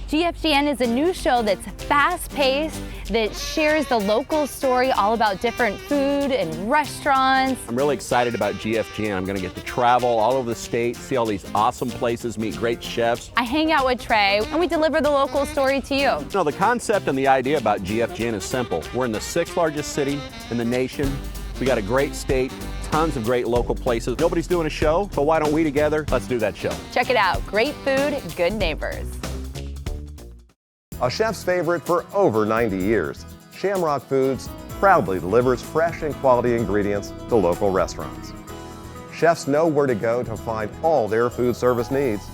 GFGN is a new show that's fast-paced, that shares the local story all about different food and restaurants. I'm really excited about GFGN. I'm going to get to travel all over the state, see all these awesome places, meet great chefs. I hang out with Trey, and we deliver the local story to you. No, the concept and the idea about GFGN is simple. We're in the 6th largest city in the nation. We got a great state, tons of great local places. Nobody's doing a show, so why don't we together? Let's do that show. Check it out. Great food, good neighbors. A chef's favorite for over 90 years, Shamrock Foods proudly delivers fresh and quality ingredients to local restaurants. Chefs know where to go to find all their food service needs.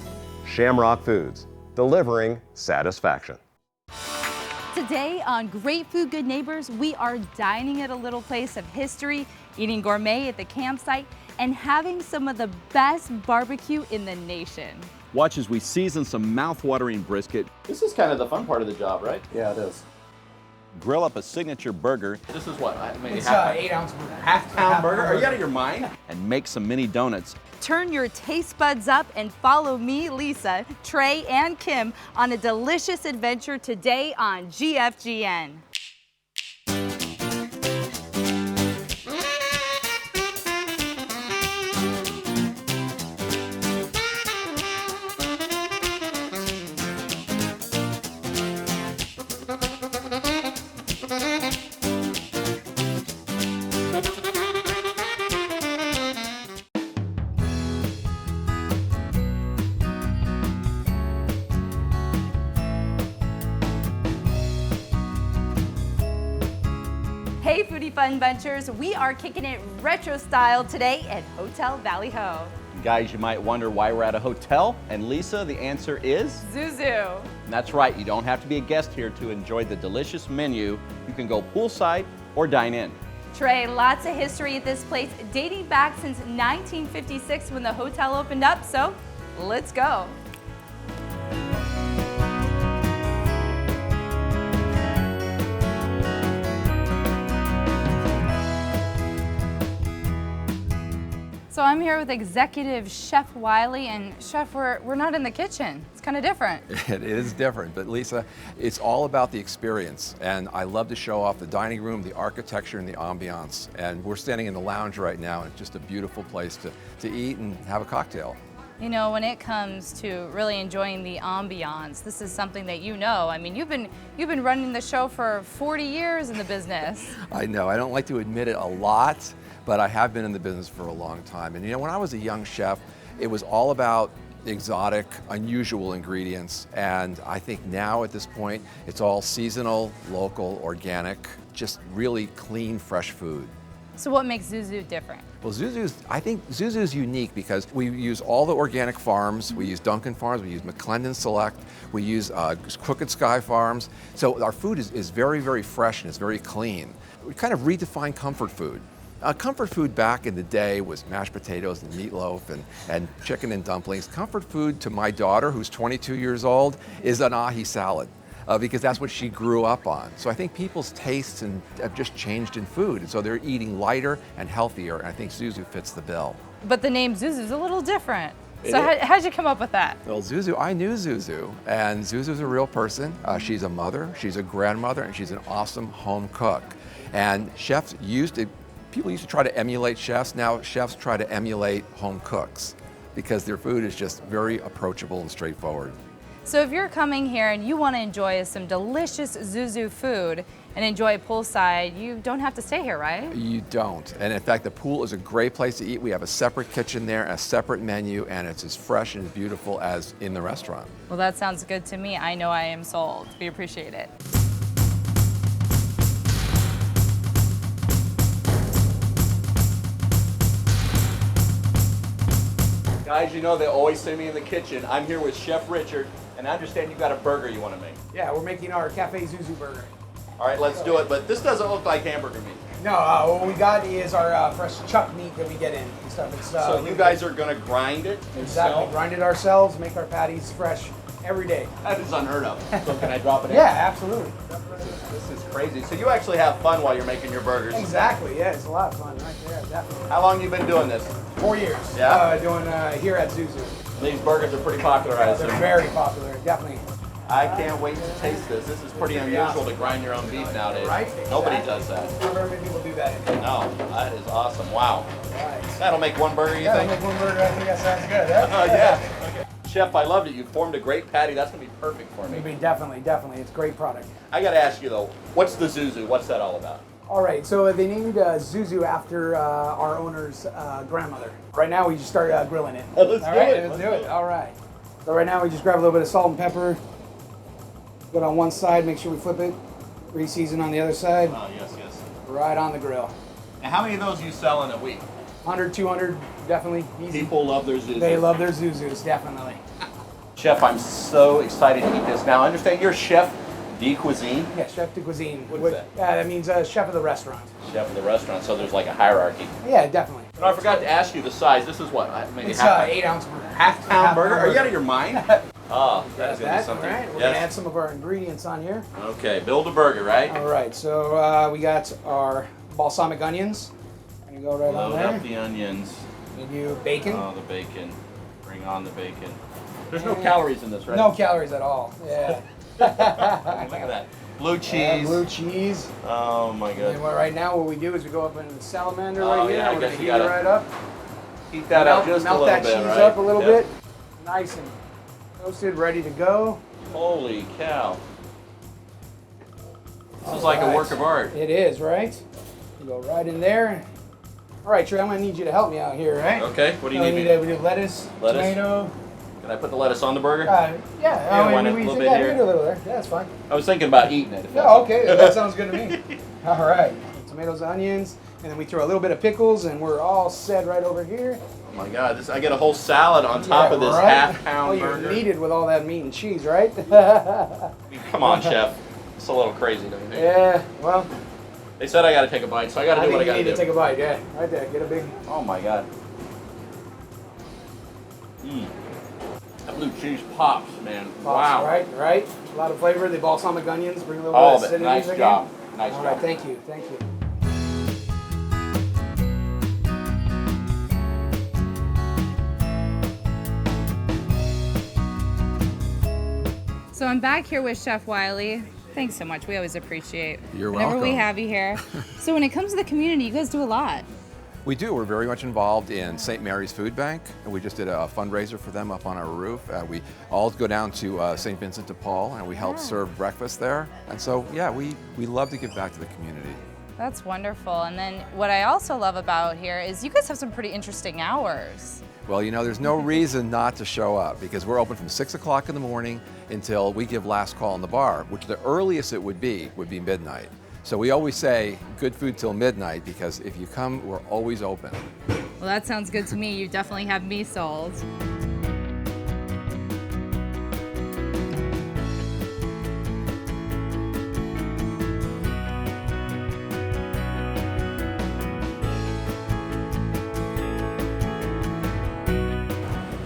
Shamrock Foods, delivering satisfaction. Today on Great Food, Good Neighbors, we are dining at a little place of history, eating gourmet at the campsite, and having some of the best barbecue in the nation. Watch as we season some mouth-watering brisket. This is kind of the fun part of the job, right? Yeah, it is. Grill up a signature burger. This is what? It's an 8-ounce burger. Half-pound burger? Are you out of your mind? And make some mini donuts. Turn your taste buds up and follow me, Lisa, Trey, and Kim on a delicious adventure today on GFGN. Hey Foodie Fun Bunchers, we are kicking it retro style today at Hotel Valley Ho. Guys, you might wonder why we're at a hotel, and Lisa, the answer is? ZuZu. And that's right, you don't have to be a guest here to enjoy the delicious menu. You can go poolside or dine in. Trey, lots of history at this place, dating back since 1956 when the hotel opened up, so let's go. So I'm here with Executive Chef Wiley, and Chef, we're not in the kitchen. It's kind of different. It is different, but Lisa, it's all about the experience, and I love to show off the dining room, the architecture, and the ambiance. And we're standing in the lounge right now, and it's just a beautiful place to eat and have a cocktail. You know, when it comes to really enjoying the ambiance, this is something that you know. I mean, you've been running the show for 40 years in the business. I know, I don't like to admit it a lot, but I have been in the business for a long time. And you know, when I was a young chef, it was all about exotic, unusual ingredients. And I think now at this point, it's all seasonal, local, organic, just really clean, fresh food. So what makes ZuZu different? Well, I think ZuZu is unique because we use all the organic farms. We use Duncan Farms, we use McClendon Select, we use Crooked Sky Farms. So our food is very, very fresh and it's very clean. We kind of redefine comfort food. Comfort food back in the day was mashed potatoes and meatloaf and chicken and dumplings. Comfort food to my daughter, who's 22 years old, is an ahi salad. Because that's what she grew up on. So I think people's tastes have just changed in food, and so they're eating lighter and healthier, and I think ZuZu fits the bill. But the name ZuZu is a little different. So how'd you come up with that? Well, ZuZu, I knew ZuZu, and ZuZu's a real person. She's a mother, she's a grandmother, and she's an awesome home cook. And people used to try to emulate chefs. Now chefs try to emulate home cooks because their food is just very approachable and straightforward. So if you're coming here and you want to enjoy some delicious ZuZu food and enjoy poolside, you don't have to stay here, right? You don't. And in fact, the pool is a great place to eat. We have a separate kitchen there, a separate menu, and it's as fresh and as beautiful as in the restaurant. Well, that sounds good to me. I know I am sold. We appreciate it. Guys, you know they always send me in the kitchen. I'm here with Chef Richard, and I understand you've got a burger you want to make. Yeah, we're making our Cafe ZuZu burger. All right, let's do it, but this doesn't look like hamburger meat. No, what we got is our fresh chuck meat that we get in and stuff. It's, so you guys are going to grind it exactly, yourself? grind it ourselves, make our patties fresh every day. That is unheard of. So can I drop it in? Yeah, absolutely. This is crazy. So you actually have fun while you're making your burgers. Exactly, yeah, it's a lot of fun right there, definitely. How long have you been doing this? 4 years. Yeah? Doing here at ZuZu. These burgers are pretty popular, I They're assume. very popular, definitely. I can't wait to taste this. This is pretty unusual to grind your own beef nowadays. Right? Nobody Exactly. does that. Not very many people do that anymore. No, that is awesome. Wow. Right. That'll make one burger, you Yeah, think? make one burger. I think that sounds good. Huh? Yeah. Okay. Chef, I loved it. You formed a great patty. That's going to be perfect for me. Definitely. It's a great product. I got to ask you, though, what's the ZuZu? What's that all about? All right, so they named ZuZu after our owner's grandmother. Right now, we just started grilling it. Let's All do right, it. let's do it. All right. So right now, we just grab a little bit of salt and pepper. Put it on one side, make sure we flip it. Re-season on the other side. Oh, yes, yes. Right on the grill. And how many of those you sell in a week? 100, 200, definitely easy. People love their ZuZu. They love their ZuZus, definitely. Chef, I'm so excited to eat this. Now, I understand you're chef de cuisine. Yeah, chef de cuisine. What is that? Yeah, that means chef of the restaurant. Chef of the restaurant, so there's like a hierarchy. Yeah, definitely. And I forgot to ask you the size. This is what? Maybe It's half 8 ounce burger. half-pound burger? Are you out of your mind? Oh, that's going to be That, something. right? We're gonna add Yes. some of our ingredients on here. Okay, build a burger, right? All right, so we got our balsamic onions. Gonna go right on Load there. up the onions. We do bacon. Oh, the bacon. Bring on the bacon. There's no calories in this, right? No calories at all. Yeah. Look at that. Blue cheese. Blue cheese. Oh my And god. right now, what we do is we go up into the salamander Oh, right here. yeah, I We're guess gonna you heat it gotta right up. Heat that up just a melt little that bit, cheese right? up a little Yep. bit. Nice and toasted, ready to go. Holy cow. This is like a work of art. It is, right? You go right in there. All right, Trey, I'm gonna need you to help me out here, right? Okay, what do you So need me we to do? We do lettuce, Lettuce? tomato. Can I put the lettuce on the burger? Yeah, why not? we A little can bit yeah, here? we can do a little there. Yeah, that's fine. I was thinking about eating it. Yeah, okay, that sounds good to me. All right, tomatoes, onions, and then we throw a little bit of pickles, and we're all set right over here. Oh my god, I get a whole salad on top of this right? half-pound You're burger. needed with all that meat and cheese, right? Come on, chef. It's a little crazy, don't you think? Yeah, well, They said I got to take a bite, so I got to I do think what I you got to need do. to take a bite, yeah. Right there, get a big... Oh my god. That blue cheese pops, man. Wow. Right. A lot of flavor. The balsamic onions bring a little All bit of of it. acidity Nice again. job. Nice All job. right, thank you. So I'm back here with Chef Wiley. Thanks so much. We always appreciate You're whenever we welcome. have you here. So when it comes to the community, you guys do a lot. We do. We're very much involved in St. Mary's Food Bank, and we just did a fundraiser for them up on our roof. We all go down to St. Vincent de Paul, and we help serve breakfast there. And so, yeah, we love to give back to the community. That's wonderful. And then what I also love about here is you guys have some pretty interesting hours. Well, you know, there's no reason not to show up because we're open from 6 o'clock in the morning until we give last call in the bar, which the earliest it would be midnight. So we always say good food till midnight because if you come, we're always open. Well, that sounds good to me. You definitely have me sold.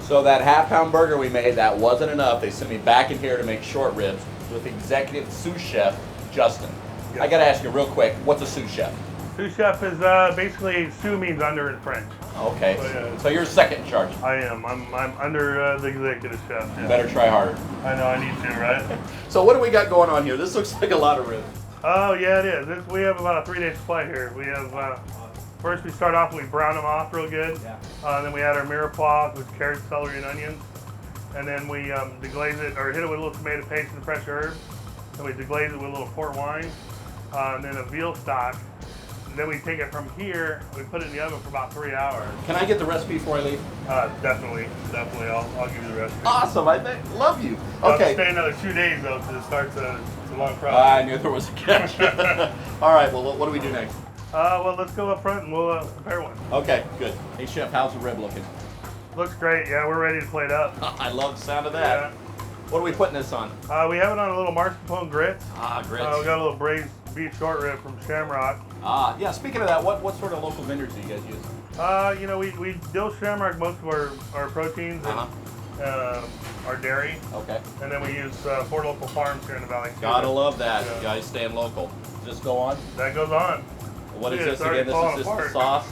So that half-pound burger we made, that wasn't enough. They sent me back in here to make short ribs with executive sous chef Justin. I got to ask you real quick, what's a sous chef? Sous chef is basically sous means under in French. Okay, Oh, yeah. so you're second in charge. I am. I'm under the executive chef. You Yeah. better try harder. I know I need to, right? So what do we got going on here? This looks like a lot of ribs. Oh yeah, it is. We have about a 3-day supply here. We have first we start off and we brown them off real good. Then we add our mirepoix with carrots, celery, and onions. And then we deglaze it or hit it with a little tomato paste and fresh herbs. Then we deglaze it with a little port wine. And then a veal stock. And then we take it from here, we put it in the oven for about 3 hours. Can I get the recipe before I leave? Definitely. I'll give you the recipe. Awesome, I love you. I'll Okay. stay another 2 days though, because it starts it's a long I process. knew there was a catch. All right, well, what do we do next? Well, let's go up front and we'll prepare one. Okay, good. Hey, Chef, how's the rib looking? Looks great. Yeah, we're ready to plate up. I love the sound of that. What are we putting this on? We have it on a little mascarpone grits. Grits. We got a little braised beef short rib from Shamrock. Yeah, speaking of that, what sort of local vendors do you guys use? You know, we deal Shamrock most of our proteins and our dairy. Okay. And then we use 4 local farms here in the valley. too. Gotta love that. Yeah. You guys staying local. Just go on. That goes on. What is Yeah, this it's already again? This falling is just the apart. sauce.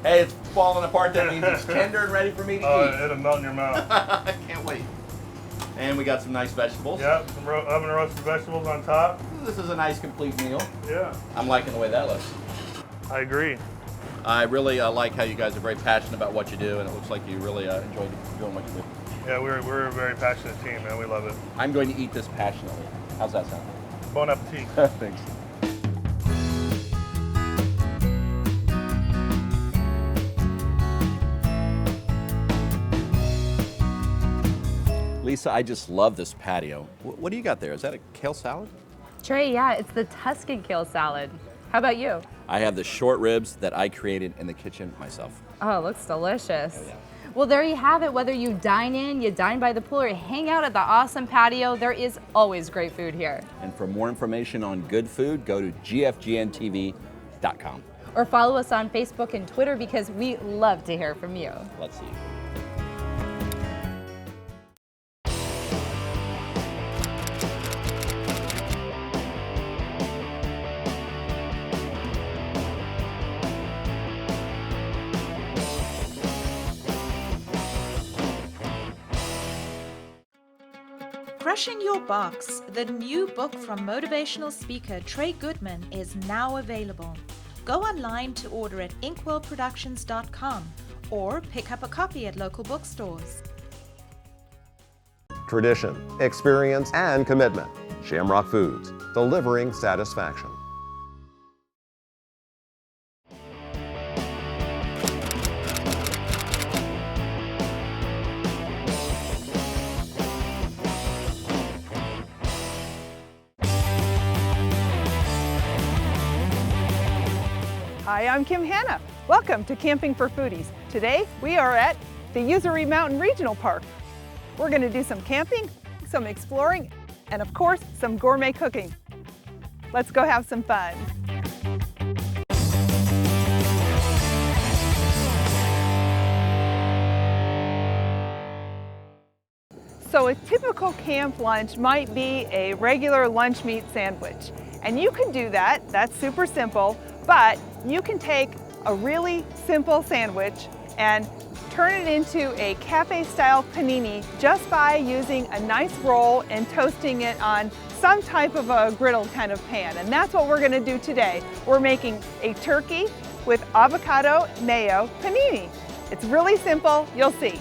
Hey, it's falling apart. That means it's tender and ready for me to eat. It'll melt in your mouth. I can't wait. And we got some nice vegetables. Yep, some oven roasted vegetables on top. This is a nice complete meal. Yeah, I'm liking the way that looks. I agree. I really like how you guys are very passionate about what you do, and it looks like you really enjoy doing what you do. Yeah, we're a very passionate team, man. We love it. I'm going to eat this passionately. How's that sound? Bon appetit. Thanks. Lisa, I just love this patio. What do you got there? Is that a kale salad? Trey, yeah, it's the Tuscan kale salad. How about you? I have the short ribs that I created in the kitchen myself. Oh, it looks delicious. Oh, yeah. Well, there you have it. Whether you dine in, you dine by the pool, or you hang out at the awesome patio, there is always great food here. And for more information on good food, go to gfgntv.com. Or follow us on Facebook and Twitter because we love to hear from you. Let's see. Crushing Your Box, the new book from motivational speaker Trey Goodman, is now available. Go online to order at inkwellproductions.com or pick up a copy at local bookstores. Tradition, experience, and commitment. Shamrock Foods, delivering satisfaction. Hi, I'm Kim Hanna. Welcome to Camping for Foodies. Today we are at the ZuZu Mountain Regional Park. We're going to do some camping, some exploring, and of course some gourmet cooking. Let's go have some fun. So a typical camp lunch might be a regular lunch meat sandwich. And you can do that, that's super simple, but you can take a really simple sandwich and turn it into a cafe-style panini just by using a nice roll and toasting it on some type of a griddle kind of pan. And that's what we're going to do today. We're making a turkey with avocado mayo panini. It's really simple, you'll see.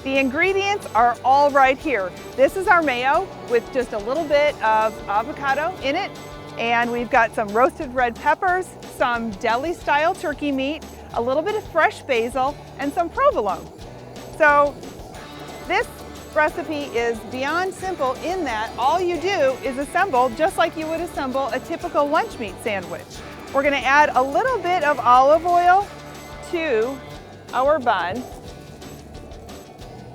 The ingredients are all right here. This is our mayo with just a little bit of avocado in it. And we've got some roasted red peppers, some deli-style turkey meat, a little bit of fresh basil, and some provolone. So this recipe is beyond simple in that all you do is assemble just like you would assemble a typical lunch meat sandwich. We're going to add a little bit of olive oil to our bun.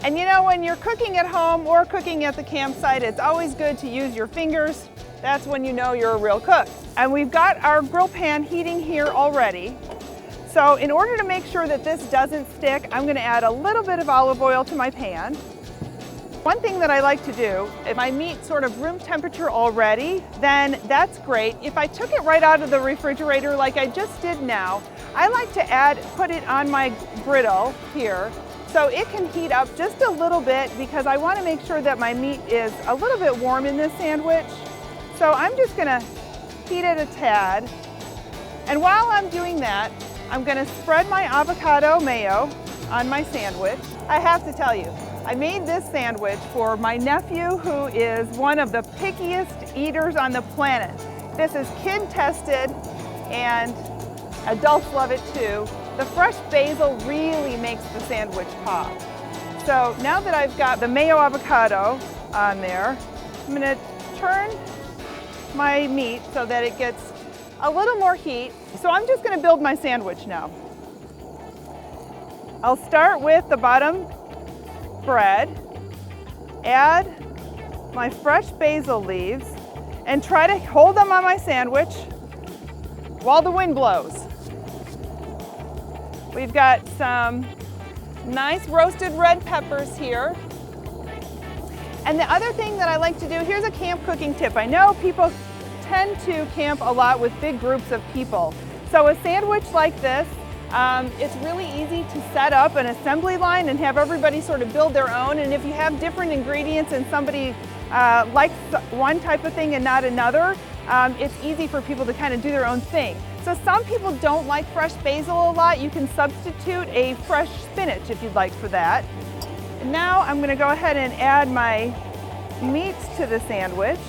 And you know, when you're cooking at home or cooking at the campsite, it's always good to use your fingers. That's when you know you're a real cook. And we've got our grill pan heating here already. So in order to make sure that this doesn't stick, I'm going to add a little bit of olive oil to my pan. One thing that I like to do, if my meat's sort of room temperature already, then that's great. If I took it right out of the refrigerator like I just did now, I like to put it on my griddle here so it can heat up just a little bit because I want to make sure that my meat is a little bit warm in this sandwich. So I'm just going to heat it a tad. And while I'm doing that, I'm going to spread my avocado mayo on my sandwich. I have to tell you, I made this sandwich for my nephew who is one of the pickiest eaters on the planet. This is kid tested and adults love it too. The fresh basil really makes the sandwich pop. So now that I've got the mayo avocado on there, I'm going to turn my meat so that it gets a little more heat. So I'm just going to build my sandwich now. I'll start with the bottom bread, add my fresh basil leaves, and try to hold them on my sandwich while the wind blows. We've got some nice roasted red peppers here. And the other thing that I like to do, here's a camp cooking tip. I know people tend to camp a lot with big groups of people. So a sandwich like this, It's really easy to set up an assembly line and have everybody sort of build their own. And if you have different ingredients and somebody likes one type of thing and not another, it's easy for people to kind of do their own thing. So some people don't like fresh basil a lot. You can substitute a fresh spinach if you'd like for that. And now I'm going to go ahead and add my meat to the sandwich.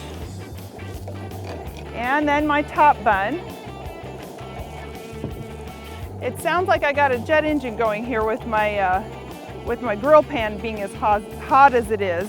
And then my top bun. It sounds like I got a jet engine going here with my grill pan being as hot as it is.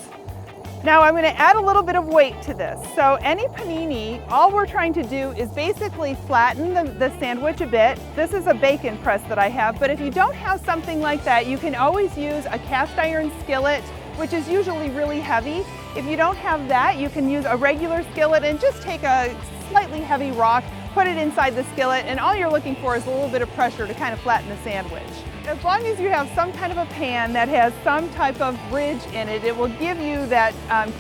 Now I'm going to add a little bit of weight to this. So any panini, all we're trying to do is basically flatten the sandwich a bit. This is a bacon press that I have, but if you don't have something like that, you can always use a cast iron skillet, which is usually really heavy. If you don't have that, you can use a regular skillet and just take a slightly heavy rock, put it inside the skillet, and all you're looking for is a little bit of pressure to kind of flatten the sandwich. As long as you have some kind of a pan that has some type of ridge in it, it will give you that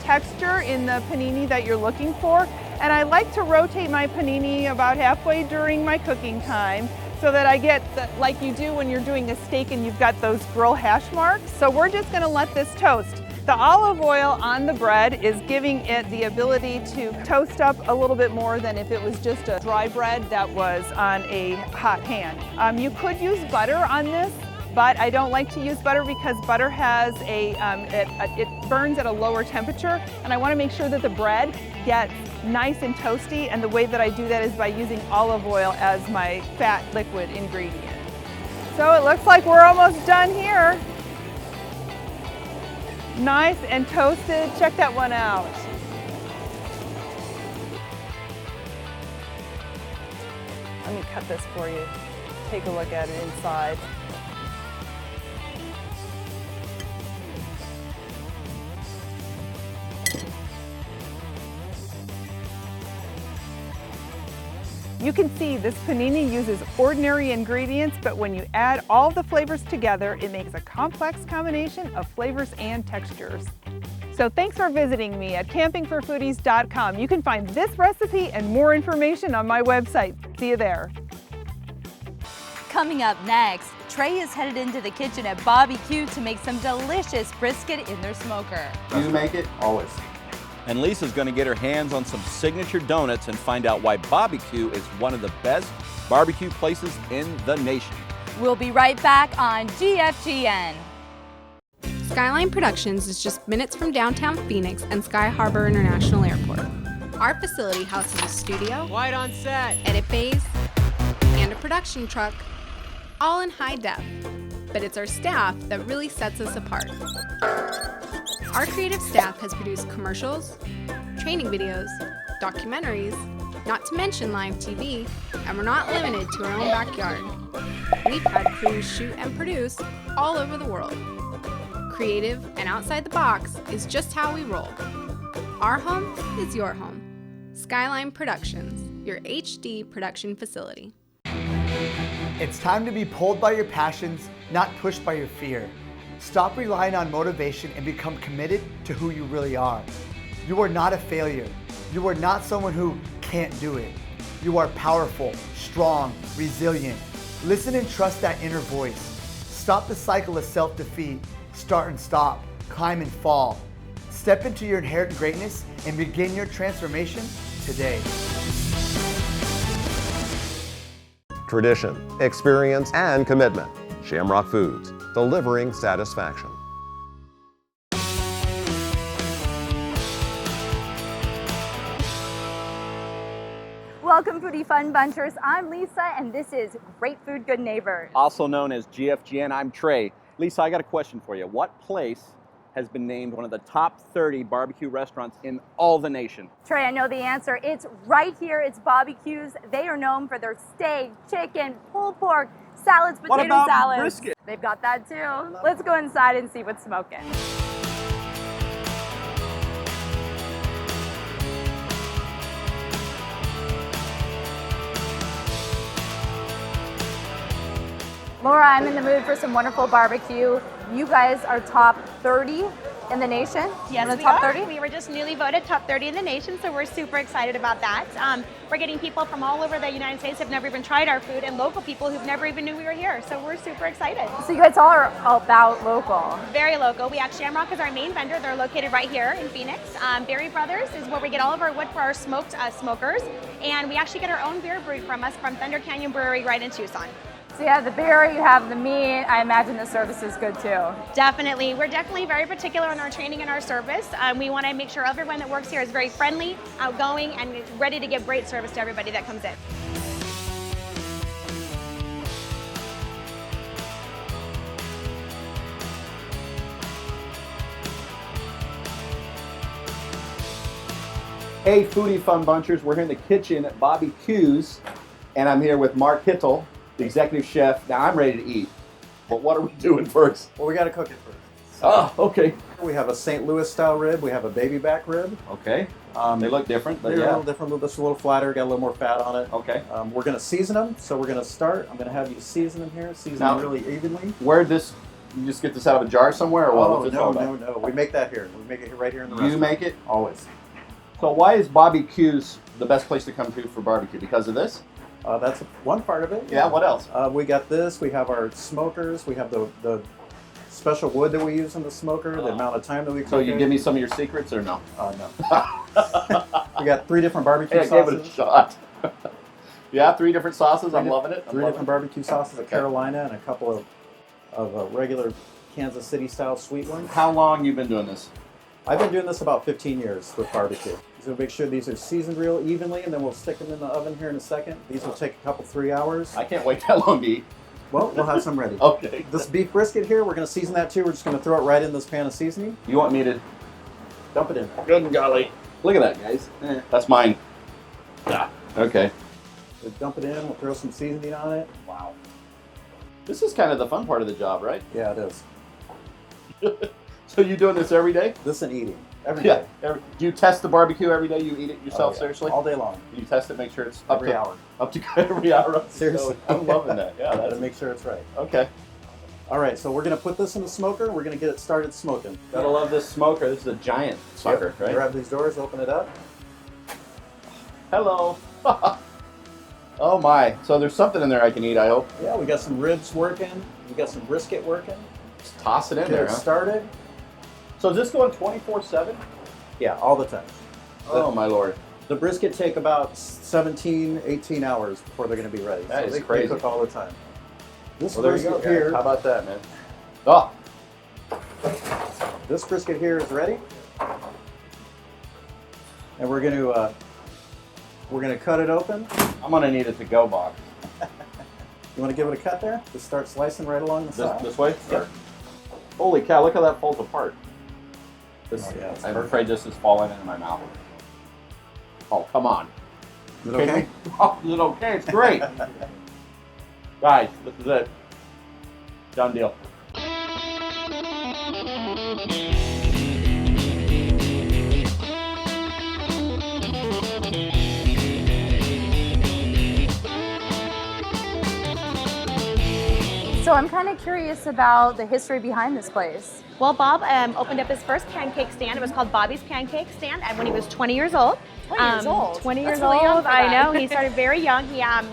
texture in the panini that you're looking for. And I like to rotate my panini about halfway during my cooking time so that I get, like you do when you're doing a steak and you've got those grill hash marks. So we're just gonna let this toast. The olive oil on the bread is giving it the ability to toast up a little bit more than if it was just a dry bread that was on a hot pan. You could use butter on this, but I don't like to use butter because butter has it burns at a lower temperature, and I want to make sure that the bread gets nice and toasty, and the way that I do that is by using olive oil as my fat liquid ingredient. So it looks like we're almost done here. Nice and toasted. Check that one out. Let me cut this for you. Take a look at it inside. You can see this panini uses ordinary ingredients, but when you add all the flavors together, it makes a complex combination of flavors and textures. So thanks for visiting me at campingforfoodies.com. You can find this recipe and more information on my website. See you there. Coming up next, Trey is headed into the kitchen at Bobby Q to make some delicious brisket in their smoker. You make it always. And Lisa's going to get her hands on some signature donuts and find out why Bobby Q is one of the best barbecue places in the nation. We'll be right back on GFGN. Skyline Productions is just minutes from downtown Phoenix and Sky Harbor International Airport. Our facility houses a studio, White on set, edit bays, and a production truck, all in high def. But it's our staff that really sets us apart. Our creative staff has produced commercials, training videos, documentaries, not to mention live TV, and we're not limited to our own backyard. We've had crews shoot and produce all over the world. Creative and outside the box is just how we roll. Our home is your home. Skyline Productions, your HD production facility. It's time to be pulled by your passions, not pushed by your fear. Stop relying on motivation and become committed to who you really are. You are not a failure. You are not someone who can't do it. You are powerful, strong, resilient. Listen and trust that inner voice. Stop the cycle of self-defeat. Start and stop, climb and fall. Step into your inherent greatness and begin your transformation today. Tradition, experience, and commitment. Shamrock Foods, delivering satisfaction. Welcome, Foodie Fun Bunchers. I'm Lisa, and this is Great Food, Good Neighbors. Also known as GFGN, I'm Trey. Lisa, I got a question for you. What place has been named one of the top 30 barbecue restaurants in all the nation? Trey, I know the answer. It's right here. It's Bobby Q's. They are known for their steak, chicken, pulled pork, salads, potato What about salads. brisket? They've got that too. Let's go inside and see what's smoking. Laura, I'm in the mood for some wonderful barbecue. You guys are top 30 in the nation? Yes, in the we top are. 30? We were just newly voted top 30 in the nation, so we're super excited about that. We're getting people from all over the United States who've never even tried our food, and local people who've never even knew we were here. So we're super excited. So you guys all are about local. Very local. We have Shamrock as our main vendor. They're located right here in Phoenix. Berry Brothers is where we get all of our wood for our smoked smokers, and we actually get our own beer brewed from us from Thunder Canyon Brewery right in Tucson. So you have the beer, you have the meat. I imagine the service is good too. Definitely. We're definitely very particular in our training and our service. We want to make sure everyone that works here is very friendly, outgoing, and ready to give great service to everybody that comes in. Hey, Foodie Fun Bunchers. We're here in the kitchen at Bobby Q's, and I'm here with Mark Hittel, the executive chef. Now, I'm ready to eat, but what are we doing first? Well, we got to cook it first. Oh, okay. We have a St. Louis style rib. We have a baby back rib. Okay. They look different, but They're yeah. a little different, just a little flatter, got a little more fat on it. Okay. We're going to season them, so we're going to start. I'm going to have you season them here, season them really evenly. You just get this out of a jar somewhere, or what? Oh, What's this all about? no. We make that here. We make it right here in the restaurant. You make it? Always. So why is Bobby Q's the best place to come to for barbecue? Because of this? That's one part of it. Yeah, what else? We got this. We have our smokers. We have the special wood that we use in the smoker, the amount of time that we cook So you it. give me some of your secrets or no? No. We got 3 different barbecue Hey, I sauces. gave it a shot. Yeah, 3 different sauces. I'm loving it. Three different barbecue sauces, a Carolina and a couple of regular Kansas City style sweet ones. How long you been doing this? I've been doing this about 15 years with barbecue. So make sure these are seasoned real evenly, and then we'll stick them in the oven here in a second. These will take a couple, 3 hours. I can't wait that long to eat. Well, we'll have some ready. Okay. This beef brisket here, we're going to season that too. We're just going to throw it right in this pan of seasoning. You want me to dump it in? Good and golly. Look at that, guys. That's mine. Yeah. Okay. So dump it in. We'll throw some seasoning on it. Wow. This is kind of the fun part of the job, right? Yeah, it is. So you doing this every day? This and eating. Every day. Do you test the barbecue every day? You eat it yourself, yeah. seriously? All day long. You test it, make sure it's Every hour. Up to every hour. Seriously. I'm loving that. Yeah, Gotta that's make sure it's right. okay. All right, so we're going to put this in the smoker. We're going to get it started smoking. Gotta love this smoker. This is a giant sucker, right? Grab these doors, open it up. Hello. Oh my. So there's something in there I can eat, I hope. Yeah, we got some ribs working. We got some brisket working. Just toss it in Get there, it huh? started. So is this going 24/7? Yeah, all the time. Oh my lord. The brisket take about 17, 18 hours before they're going to be ready. That is they crazy. cook all the time. This Well, there you brisket go, guys. here. How about that, man? Oh. This brisket here is ready, and we're going to cut it open. I'm gonna need a to-go box. You want to give it a cut there? Just start slicing right along the side. This way? Yep. Holy cow! Look how that falls apart. This, Oh, yeah, it's I'm perfect. afraid this is falling into my mouth. Oh, come on. Is it okay? Oh, is it okay? It's great. Guys, this is it. Done deal. So I'm kind of curious about the history behind this place. Well, Bob opened up his first pancake stand. It was called Bobby's Pancake Stand, and when he was 20 years old. 20 years old? 20 That's years really young old, for I that. know. He started very young.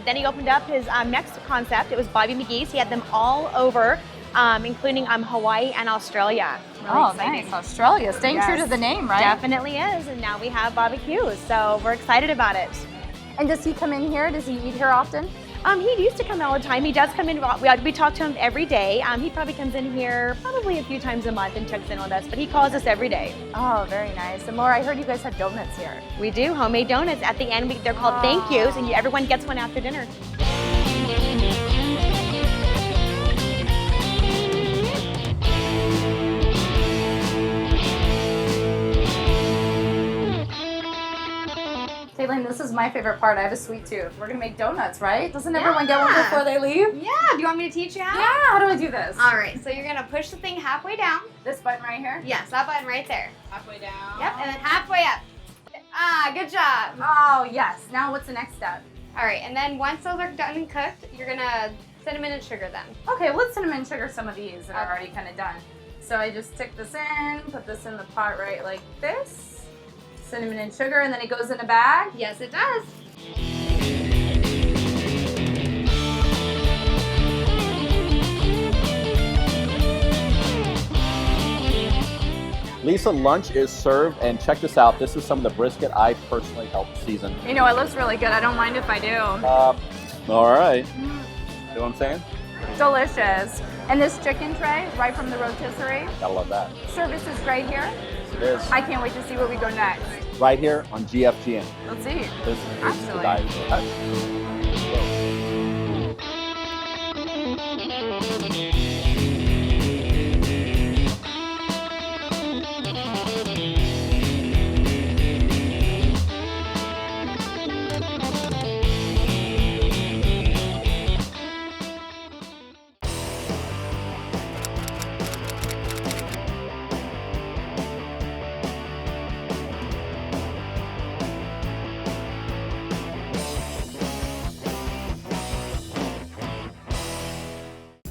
Then he opened up his next concept. It was Bobby McGee's. He had them all over, including Hawaii and Australia. Really Oh, exciting. nice. Australia, staying true to the name, right? Definitely is, and now we have Bobby Q's, so we're excited about it. And does he come in here? Does he eat here often? He used to come all the time. He does come in. We talk to him every day. He probably comes in here probably a few times a month and checks in with us, but he calls us every day. Oh, very nice. And Laura, I heard you guys have donuts here. We do, homemade donuts. At the end, they're called thank yous, and everyone gets one after dinner. Caitlin, this is my favorite part. I have a sweet tooth. We're gonna make donuts, right? Doesn't everyone get one before they leave? Yeah, do you want me to teach you how? Yeah, how do I do this? All right, so you're gonna push the thing halfway down. This button right here? Yes, that button right there. Halfway down. Yep, and then halfway up. Ah, good job. Oh, yes. Now what's the next step? All right, and then once those are done and cooked, you're gonna cinnamon and sugar them. Okay, let's cinnamon sugar some of these that are already kind of done. So I just stick this in, put this in the pot right like this. Cinnamon and sugar, and then it goes in a bag? Yes, it does. Lisa, lunch is served, and check this out. This is some of the brisket I personally helped season. You know, it looks really good. I don't mind if I do. All right. You know what I'm saying? Delicious. And this chicken tray, right from the rotisserie. Gotta love that. Service is right here. It is. I can't wait to see where we go next. Right here on GFGN. Let's see. This is the diet.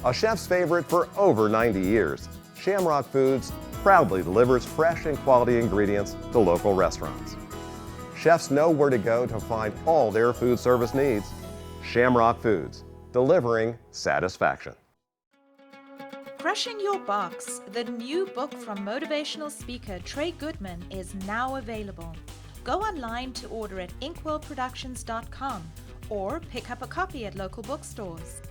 A chef's favorite for over 90 years, Shamrock Foods proudly delivers fresh and quality ingredients to local restaurants. Chefs know where to go to find all their food service needs. Shamrock Foods, delivering satisfaction. Crushing Your Box, the new book from motivational speaker Trey Goodman, is now available. Go online to order at inkwellproductions.com or pick up a copy at local bookstores.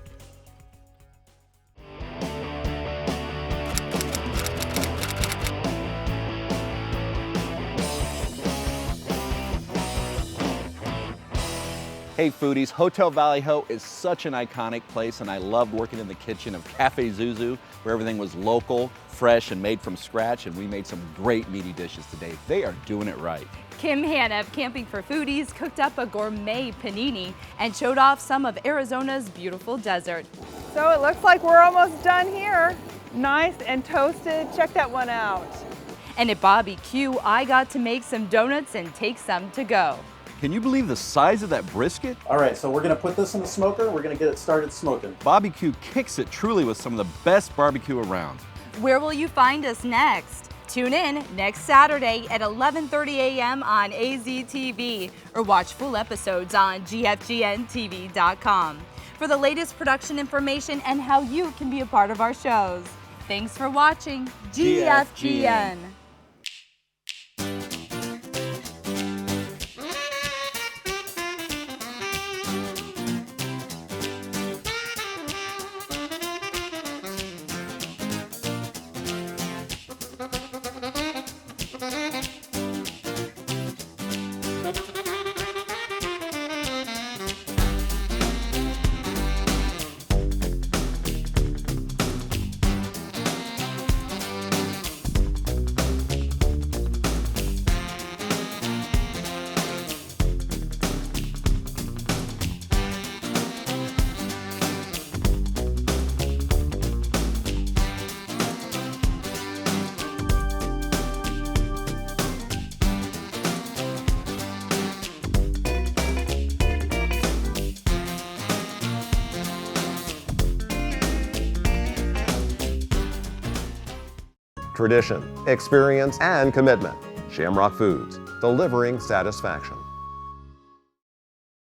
Hey foodies, Hotel Valley Ho is such an iconic place, and I loved working in the kitchen of Cafe ZuZu, where everything was local, fresh, and made from scratch, and we made some great meaty dishes today. They are doing it right. Kim Hanna of Camping for Foodies cooked up a gourmet panini and showed off some of Arizona's beautiful desert. So it looks like we're almost done here. Nice and toasted. Check that one out. And at Bobby Q, I got to make some donuts and take some to go. Can you believe the size of that brisket? All right, so we're gonna put this in the smoker. We're gonna get it started smoking. Bobby Q kicks it truly with some of the best barbecue around. Where will you find us next? Tune in next Saturday at 11:30 a.m. on AZTV or watch full episodes on GFGNTV.com for the latest production information and how you can be a part of our shows. Thanks for watching GFGN. Tradition, experience, and commitment. Shamrock Foods, delivering satisfaction.